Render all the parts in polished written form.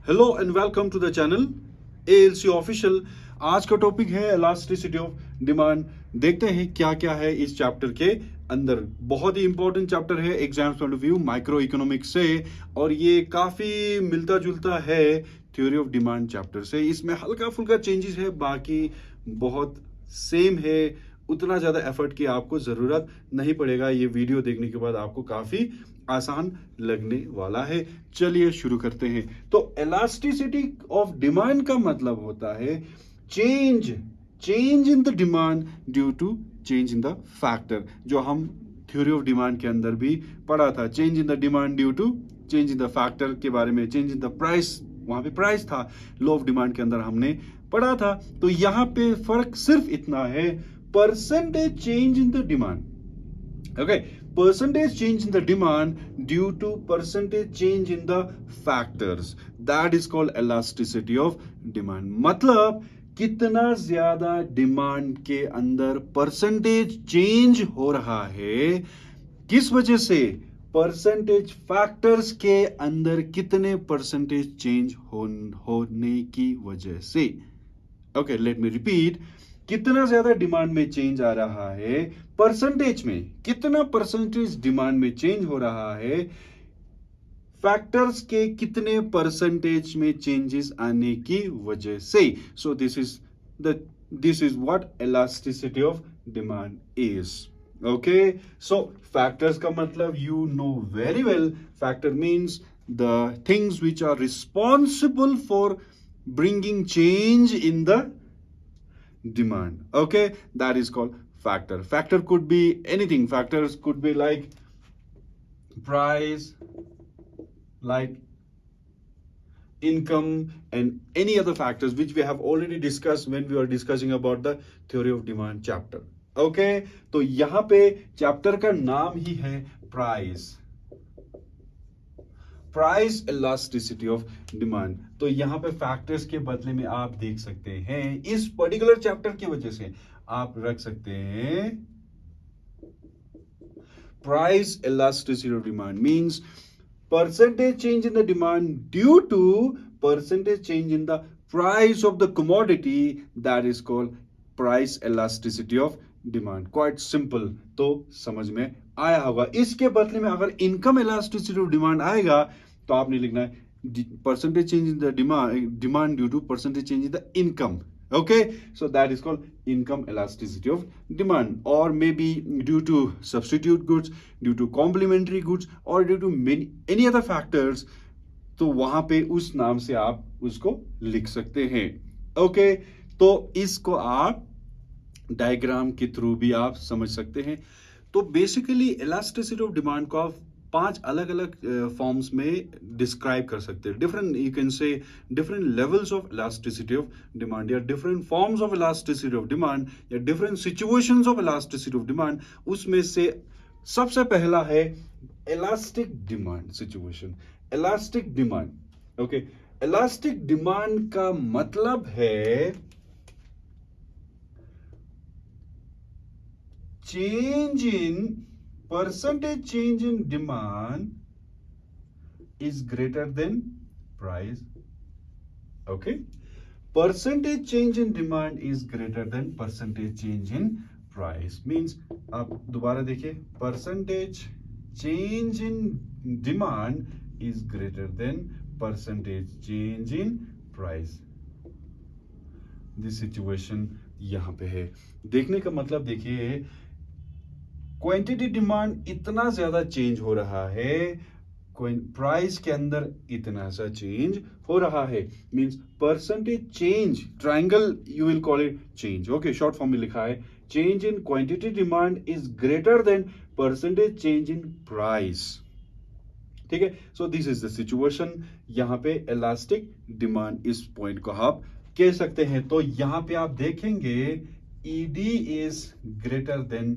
Hello and welcome to the channel ALC official. आज का topic है इलास्टिसिटी ऑफ डिमांड। देखते हैं क्या क्या है इस चैप्टर के अंदर। बहुत ही इंपॉर्टेंट चैप्टर है exams point of view micro economics से, और ये काफी मिलता जुलता है थ्योरी ऑफ डिमांड चैप्टर से। इसमें हल्का फुल्का चेंजेस है, बाकी बहुत सेम है। उतना ज्यादा एफर्ट की आपको जरूरत नहीं पड़ेगा। ये वीडियो देखने के बाद आपको काफी आसान लगने वाला है। चलिए शुरू करते हैं। तो इलास्टिसिटी ऑफ डिमांड का मतलब होता है change in the demand due to change in the factor, जो हम थ्योरी ऑफ डिमांड के अंदर भी पढ़ा था। Change in the demand due to change in the factor के बारे में, चेंज इन द प्राइस, वहां पे प्राइस था। लॉ ऑफ डिमांड के अंदर हमने पढ़ा था। तो यहां पे फर्क सिर्फ इतना है, percentage change in the demand. Okay, percentage change in the demand due to percentage change in the factors, that is called elasticity of demand। मतलब कितना ज्यादा डिमांड के अंदर परसेंटेज चेंज हो रहा है, किस वजह से? परसेंटेज फैक्टर्स के अंदर कितने परसेंटेज चेंज होने की वजह से। Okay, let me repeat. कितना ज्यादा डिमांड में चेंज आ रहा है, परसेंटेज में कितना परसेंटेज डिमांड में चेंज हो रहा है, फैक्टर्स के कितने परसेंटेज में चेंजेस आने की वजह से। So this is what elasticity of demand is. Okay, so factors का मतलब you know very well. Factor means the things which are responsible for bringing change in the demand. Okay, that is called factor. Factor could be anything. Factors could be like price, like income, and any other factors which we have already discussed when we were discussing about the theory of demand chapter. Okay, तो यहां पे chapter का नाम ही है price elasticity of demand. तो यहां पे factors के बदले में आप देख सकते हैं, इस पर्टिकुलर चैप्टर की वजह से आप रख सकते हैं price elasticity of demand means percentage change in the demand due to percentage change in the price of the commodity, that is called price elasticity of demand. Quite simple, तो समझ में आया होगा। इसके बदले में अगर इनकम इलास्टिसिटी ऑफ डिमांड आएगा तो आपने लिखना है percentage change in the demand due to percentage change in the income. Okay, so that is called income elasticity of demand, or maybe due to substitute goods, due to complementary goods, or due to any other factors। तो वहां पे उस नाम से आप उसको लिख सकते हैं। ओके, तो इसको आप डायग्राम के थ्रू भी आप समझ सकते हैं। तो बेसिकली इलास्टिसिटी ऑफ डिमांड को आप 5 अलग अलग फॉर्म्स में डिस्क्राइब कर सकते हैं। Different, you can say different levels of elasticity of demand, या different forms of elasticity of demand, या different situations of elasticity of demand. उसमें से सबसे पहला है elastic demand situation. Elastic demand. Okay, elastic demand का मतलब है change in percentage change in demand is greater than price. Okay, percentage change in demand is greater than percentage change in price means, आप दोबारा देखिए, percentage change in demand is greater than percentage change in price। this situation यहां पे है। देखने का मतलब देखिए, क्वांटिटी डिमांड इतना ज्यादा चेंज हो रहा है, प्राइस के अंदर इतना सा चेंज हो रहा है, means percentage change, triangle you will call it change. Okay, short form में लिखा है change in quantity demand is greater then percentage change in price. ठीक है, so this is the situation. यहां पे इलास्टिक डिमांड, इस पॉइंट को आप कह सकते हैं। तो यहां पे आप देखेंगे ईडी इज ग्रेटर देन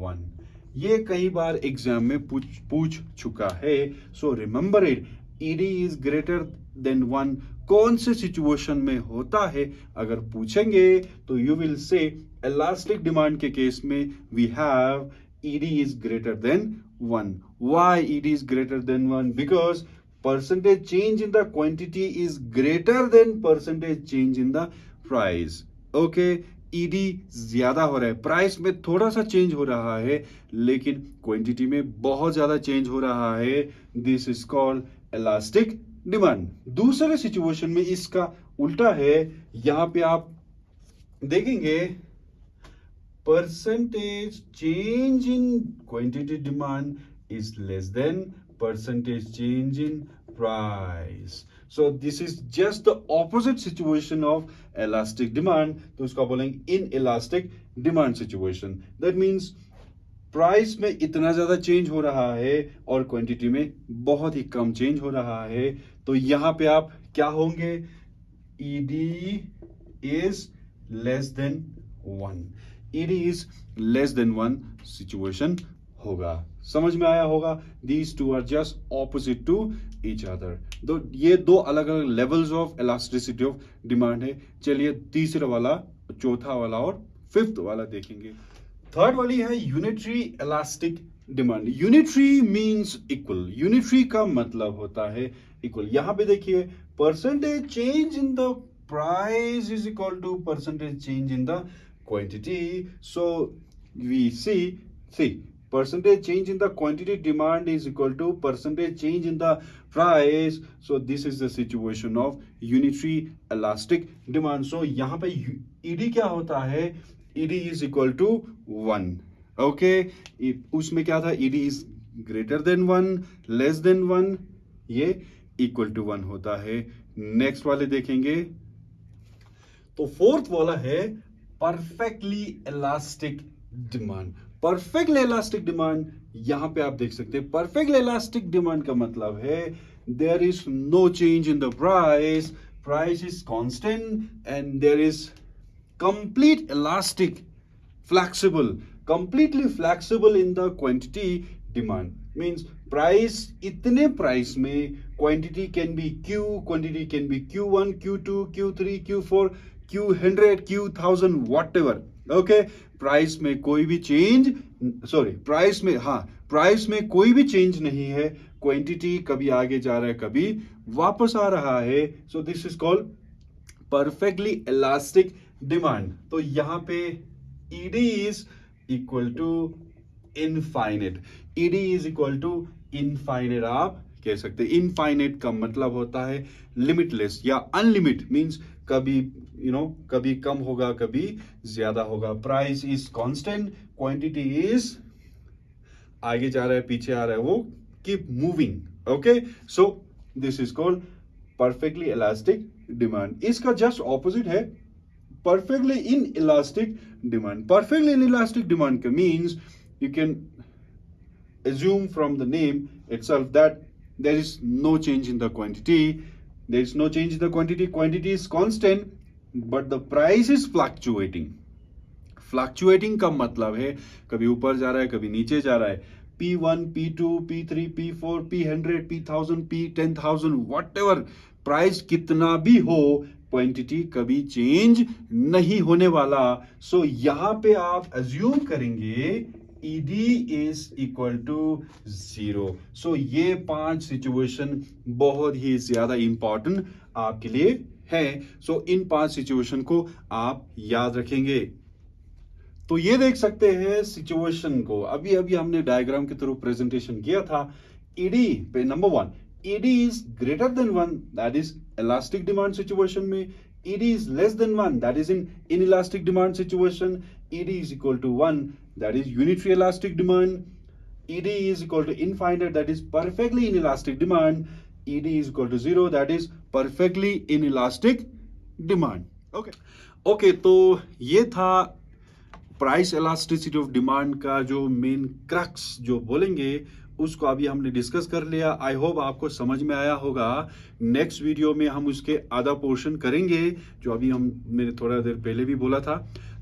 1। ये कई बार एग्जाम में पूछ चुका है, so remember it. ED is greater than 1 कौन से सिचुएशन में होता है? अगर पूछेंगे तो you will say elastic demand के केस में we have ED is greater than 1। Why ED is greater than 1? Because percentage change in the quantity is greater than percentage change in the price. Okay, ED ज्यादा हो रहा है, price में थोड़ा सा change हो रहा है लेकिन क्वांटिटी में बहुत ज्यादा चेंज हो रहा है. This is called elastic demand. दूसरे सिचुएशन में इसका उल्टा है. यहां पे आप देखेंगे percentage change in quantity demand is less than percentage change in price. So this is just the opposite situation of elastic demand. तो इसका बोलेंगे inelastic demand situation. That means price में इतना ज्यादा चेंज हो रहा है और क्वांटिटी में बहुत ही कम चेंज हो रहा है. तो यहां पे आप क्या होंगे? ED is less than 1. ED is less than 1 situation होगा. समझ में आया होगा? These two are just opposite to each other. तो ये दो अलग अलग levels of elasticity of demand है. चलिए तीसरा वाला, चौथा वाला और फिफ्थ वाला देखेंगे. थर्ड वाली है unitary elastic demand. Unitary means equal. Unitary का मतलब होता है इक्वल. यहां पे देखिए percentage change in the price is equal to percentage change in the quantity. So we see percentage change in the quantity demand is equal to percentage change in the price. So this is the situation of unitary elastic demand. So यहाँ पे ED क्या होता है? ED is equal to 1. Okay, उसमें क्या था? ED is greater than 1, less than 1, ये equal to 1 होता है. नेक्स्ट वाले देखेंगे तो फोर्थ वाला है perfectly elastic demand. Perfectly elastic demand यहां पे आप देख सकते हैं. परफेक्टली इलास्टिक डिमांड का मतलब है there is no change in the price. Price is constant and there is complete elastic, flexible, completely flexible in the quantity demand. Means price, इतने प्राइस में quantity can be Q, quantity can be Q1, Q2, Q3, Q4, Q100, Q1000, whatever. Okay, price में कोई भी change, price में कोई भी change नहीं है. क्वांटिटी कभी आगे जा रहा है, कभी वापस आ रहा है. So this is called perfectly elastic demand. तो यहां पे ED is equal to infinite. ED is equal to infinite आप कह सकते हैं. इनफाइनेट का मतलब होता है लिमिटलेस या अनलिमिट. मींस कभी कभी कम होगा, कभी ज्यादा होगा. Price is constant, quantity is आगे जा रहा है, पीछे आ रहा है, वो keep moving. Okay, so this is called perfectly elastic demand. इसका जस्ट ऑपोजिट है perfectly inelastic demand. Perfectly inelastic demand means you can assume from the name itself that there is no change in the quantity. There is no change in the quantity. Quantity is constant, but the price is fluctuating. Fluctuating का मतलब है कभी ऊपर जा रहा है, कभी नीचे जा रहा है. P1, P2, P3, P4, P100, P1000, P10,000, whatever. Price कितना भी हो, क्वांटिटी कभी चेंज नहीं होने वाला. सो यहां पे आप अज्यूम करेंगे ED इज इक्वल टू 0. सो ये 5 सिचुएशन बहुत ही ज्यादा इंपॉर्टेंट आपके लिए है. सो इन 5 सिचुएशन को आप याद रखेंगे. तो ये देख सकते हैं सिचुएशन को. अभी अभी हमने डायग्राम के थ्रू प्रेजेंटेशन किया था. ED पे number 1, ED is greater than 1, that is elastic demand situation में. ED is less than 1, that is in inelastic demand situation. ED is equal to 1, that is unitary elastic demand. ED is equal to infinite, that is perfectly inelastic demand. ED is equal to 0, that is perfectly inelastic demand. Okay, तो ये था price elasticity of demand का जो main crux जो बोलेंगे उसको अभी हमने डिस्कस कर लिया. आई होप आपको समझ में आया होगा. नेक्स्ट वीडियो में हम उसके आधा पोर्शन करेंगे जो अभी मैंने थोड़ा देर पहले भी बोला था.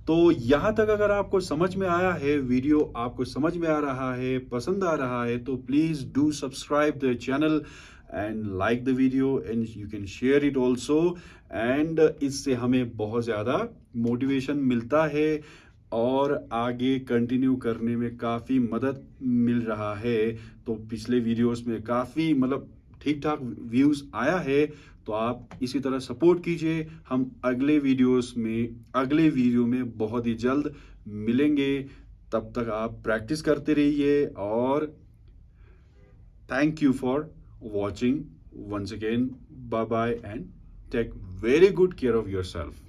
तो यहाँ तक अगर आपको समझ में आया है, वीडियो आपको समझ में आ रहा है, पसंद आ रहा है, तो please do subscribe the channel and like the video and you can share it also. And इससे हमें बहुत ज़्यादा मोटिवेशन मिलता है और आगे कंटिन्यू करने में काफ़ी मदद मिल रहा है. तो पिछले वीडियोस में काफ़ी ठीक ठाक व्यूज़ आया है तो आप इसी तरह सपोर्ट कीजिए। हम अगले वीडियो में बहुत ही जल्द मिलेंगे। तब तक आप प्रैक्टिस करते रहिए और thank you for watching once again. Bye bye and take very good care of yourself.